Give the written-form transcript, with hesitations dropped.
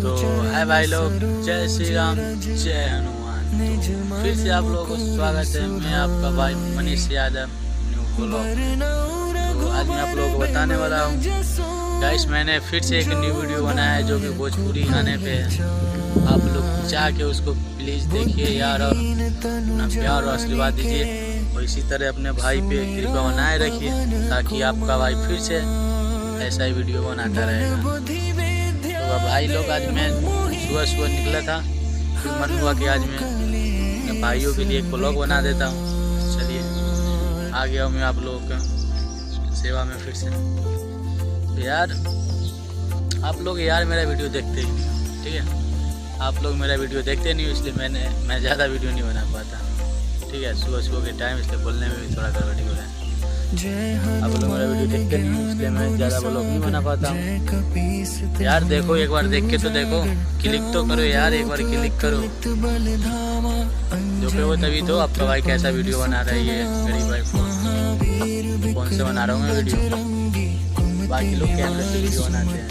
तो है भाई लोग, जय श्री राम जय हनुमान। तो फिर से आप लोगों को स्वागत है। मैं आपका भाई मनीष यादव, न्यू ब्लॉग। तो आज मैं आप लोगों को बताने वाला हूँ गाइस, मैंने फिर से एक न्यू वीडियो बनाया है जो कि भोजपुरी गाने पे है। आप लोग जाके उसको प्लीज़ देखिए यार, और अपना प्यार और आशीर्वाद दीजिए, और इसी तरह अपने भाई पे कृपा बनाए रखिए ताकि आपका भाई फिर से ऐसा ही वीडियो बनाता रहेगा। तो भाई लोग, आज मैं सुबह निकला था, फिर मन हुआ कि आज मैं अपने भाइयों के लिए एक ब्लॉग बना देता हूँ। चलिए आ गया हूँ मैं आप लोगों का सेवा में फिर से। तो यार आप लोग यार मेरा वीडियो देखते ही नहीं, ठीक है। आप लोग मेरा वीडियो देखते नहीं, इसलिए मैं ज़्यादा वीडियो नहीं बना पाता, ठीक है। सुबह के टाइम, इसलिए बोलने में भी थोड़ा गड़बड़ी हो रहा है। आप लोग मेरा वीडियो देखते नहीं, इसलिए मैं ज़्यादा ब्लॉग नहीं बना पाता हूँ। यार देखो, एक बार देख के तो देखो, क्लिक तो करो यार, एक बार क्लिक करो। देखो तभी तो आपका भाई कैसा वीडियो बना रहा है। ये गरीब भाई फोन से बना रहा हूँ मैं वीडियो, बाकी लोग कैमरे से वीडियो बनाते हैं।